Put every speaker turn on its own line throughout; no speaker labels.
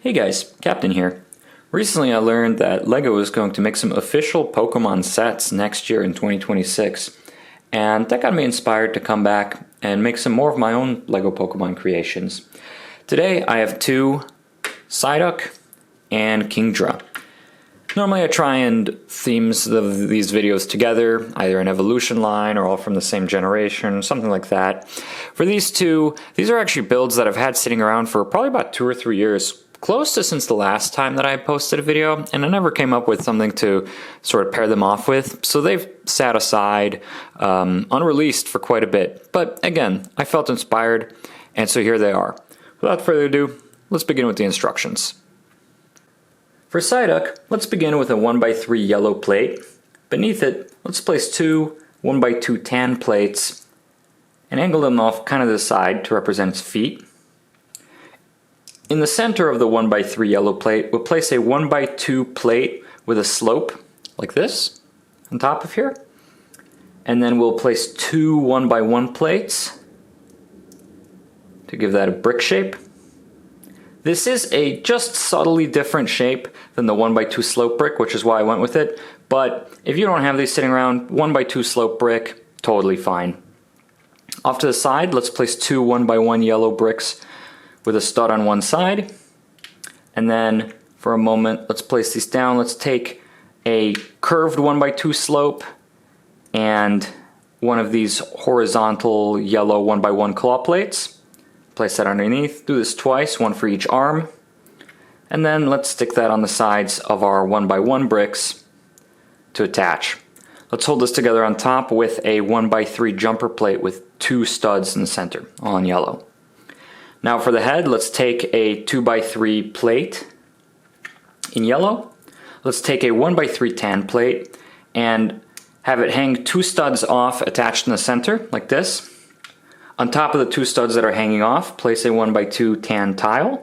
Hey guys, Captain here. Recently I learned that LEGO is going to make some official Pokemon sets next year in 2026, and that got me inspired to come back and make some more of my own LEGO Pokemon creations. Today I have two Psyduck and Kingdra. Normally I try and themes these videos together, either an evolution line or all from the same generation, something like that. For these two, these are actually builds that I've had sitting around for probably about 2 or 3 years, close to since the last time that I posted a video, and I never came up with something to sort of pair them off with, so they've sat aside, unreleased for quite a bit. But again, I felt inspired, and so here they are. Without further ado, let's begin with the instructions. For Psyduck, let's begin with a 1x3 yellow plate. Beneath it, let's place two 1x2 tan plates and angle them off kind of to the side to represent its feet. In the center of the 1x3 yellow plate, we'll place a 1x2 plate with a slope, like this, on top of here. And then we'll place two 1x1 plates to give that a brick shape. This is a just subtly different shape than the 1x2 slope brick, which is why I went with it. But if you don't have these sitting around, 1x2 slope brick, totally fine. Off to the side, let's place two 1x1 yellow bricks with a stud on one side, and then for a moment let's place these down. Let's take a curved 1x2 slope and one of these horizontal yellow 1x1 claw plates, place that underneath. Do this twice, one for each arm, and then let's stick that on the sides of our 1x1 bricks to attach. Let's hold this together on top with a 1x3 jumper plate with two studs in the center, all in yellow. Now for the head, let's take a 2x3 plate in yellow. Let's take a 1x3 tan plate and have it hang two studs off attached in the center, like this. On top of the two studs that are hanging off, place a 1x2 tan tile.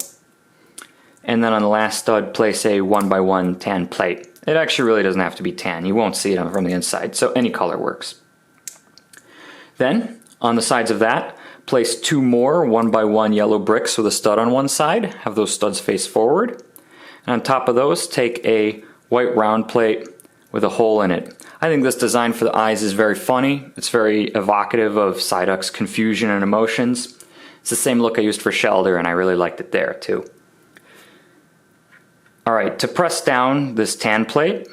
And then on the last stud, place a 1x1 tan plate. It actually really doesn't have to be tan. You won't see it from the inside, so any color works. Then, on the sides of that, place two more 1x1 yellow bricks with a stud on one side. Have those studs face forward. And on top of those, take a white round plate with a hole in it. I think this design for the eyes is very funny. It's very evocative of Psyduck's confusion and emotions. It's the same look I used for Shelder, and I really liked it there too. Alright, to press down this tan plate,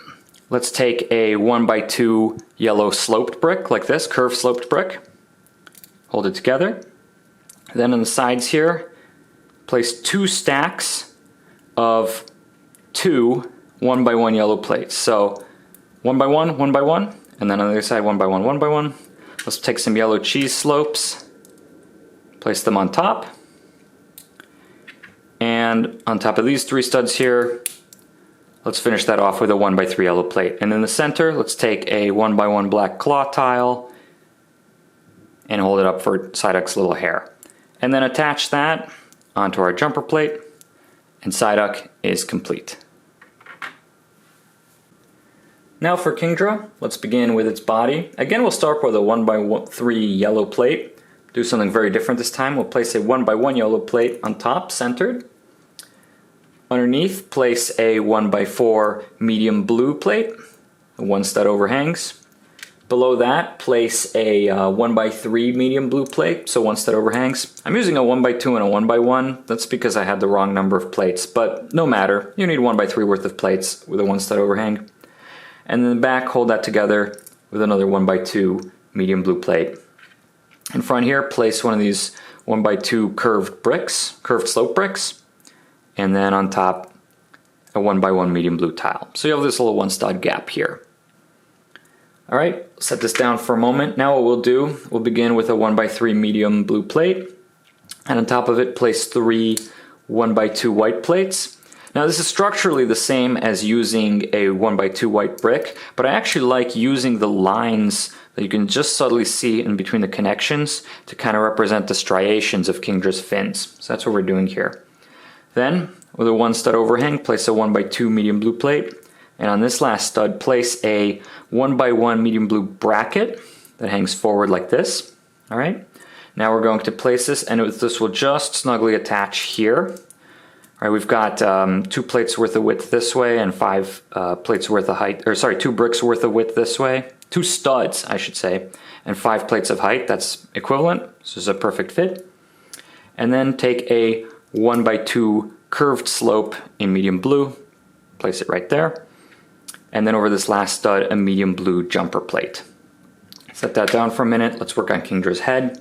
let's take a 1x2 yellow sloped brick, like this, curved sloped brick. Hold it together. Then on the sides here, place two stacks of two 1x1 yellow plates. So 1x1, 1x1, and then on the other side 1x1, 1x1. Let's take some yellow cheese slopes, place them on top. And on top of these three studs here, let's finish that off with a 1x3 yellow plate. And in the center, let's take a 1x1 black claw tile and hold it up for Psyduck's little hair. And then attach that onto our jumper plate, and Psyduck is complete. Now for Kingdra, let's begin with its body. Again, we'll start with a 1x3 yellow plate. Do something very different this time. We'll place a 1x1 yellow plate on top, centered. Underneath, place a 1x4 medium blue plate. One stud overhangs. Below that, place a 1x3 medium blue plate, so one stud overhangs. I'm using a 1x2 and a 1x1. That's because I had the wrong number of plates, but no matter. You need 1x3 worth of plates with a one stud overhang. And in the back, hold that together with another 1x2 medium blue plate. In front here, place one of these 1x2 curved bricks, curved slope bricks, and then on top, a 1x1 medium blue tile. So you have this little one stud gap here. Alright, set this down for a moment. Now what we'll do, we'll begin with a 1x3 medium blue plate, and on top of it place three 1x2 white plates. Now this is structurally the same as using a 1x2 white brick, but I actually like using the lines that you can just subtly see in between the connections to kind of represent the striations of Kingdra's fins. So that's what we're doing here. Then, with a one stud overhang, place a 1x2 medium blue plate. And on this last stud, place a 1x1 medium blue bracket that hangs forward like this. Alright, now we're going to place this, and this will just snugly attach here. All right, we've got 2 plates worth of width this way and 5 plates worth of height, or sorry, 2 bricks worth of width this way. 2 studs, I should say, and 5 plates of height. That's equivalent. This is a perfect fit. And then take a 1x2 curved slope in medium blue, place it right there. And then over this last stud, a medium blue jumper plate. Set that down for a minute. Let's work on Kingdra's head.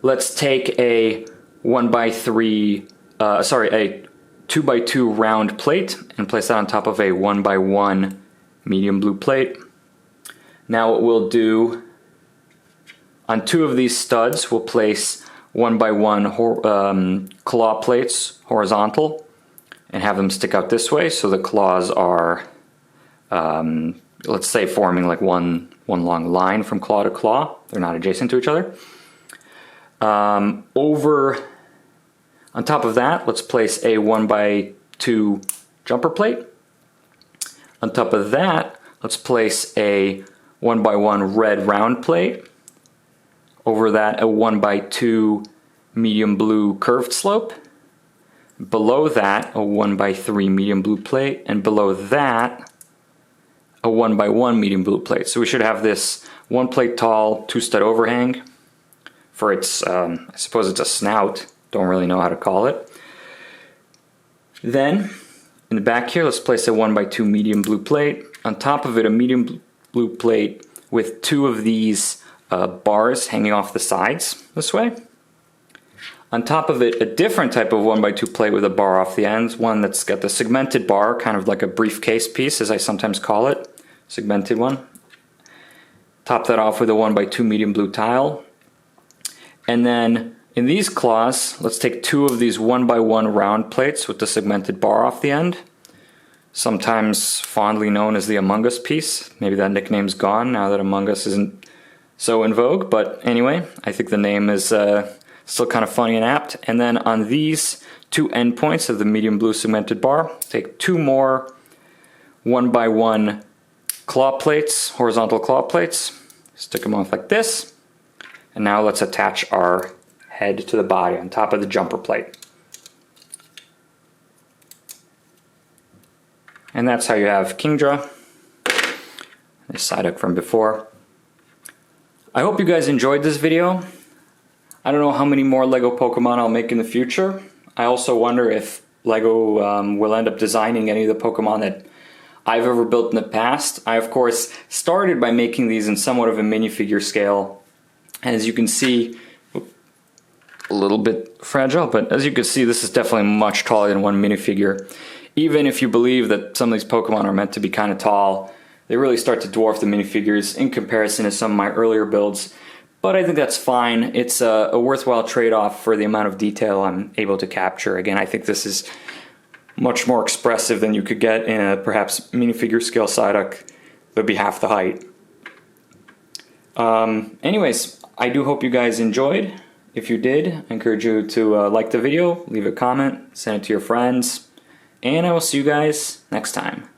Let's take a 1x3, a 2x2 round plate and place that on top of a 1x1 medium blue plate. Now what we'll do, on 2 of these studs, we'll place 1x1 claw plates horizontal and have them stick out this way, so the claws are, let's say, forming like one long line from claw to claw. They're not adjacent to each other. On top of that, let's place a 1x2 jumper plate. On top of that, let's place a 1x1 red round plate. Over that, a 1x2 medium blue curved slope. Below that, a 1x3 medium blue plate. And below that, a 1x1 medium blue plate. So we should have this 1 plate tall, 2 stud overhang for its, I suppose it's a snout. Don't really know how to call it. Then, in the back here, let's place a 1x2 medium blue plate. On top of it, a medium blue plate with 2 of these bars hanging off the sides this way. On top of it, a different type of 1x2 plate with a bar off the ends, one that's got the segmented bar, kind of like a briefcase piece, as I sometimes call it, segmented one. Top that off with a 1x2 medium blue tile. And then in these claws, let's take 2 of these 1x1 round plates with the segmented bar off the end, sometimes fondly known as the Among Us piece. Maybe that nickname's gone now that Among Us isn't so in vogue, but anyway, I think the name is still kind of funny and apt. And then on these 2 endpoints of the medium blue segmented bar, take 2 more 1x1 claw plates, horizontal claw plates, stick them off like this, and now let's attach our head to the body on top of the jumper plate. And that's how you have Kingdra, the Psyduck from before. I hope you guys enjoyed this video. I don't know how many more LEGO Pokemon I'll make in the future. I also wonder if LEGO will end up designing any of the Pokemon that I've ever built in the past. I, of course, started by making these in somewhat of a minifigure scale. And as you can see, a little bit fragile, but as you can see, this is definitely much taller than one minifigure. Even if you believe that some of these Pokemon are meant to be kind of tall, they really start to dwarf the minifigures in comparison to some of my earlier builds. But I think that's fine. It's a worthwhile trade-off for the amount of detail I'm able to capture. Again, I think this is much more expressive than you could get in a perhaps minifigure scale Psyduck that would be half the height. Anyways, I do hope you guys enjoyed. If you did, I encourage you to like the video, leave a comment, send it to your friends, and I will see you guys next time.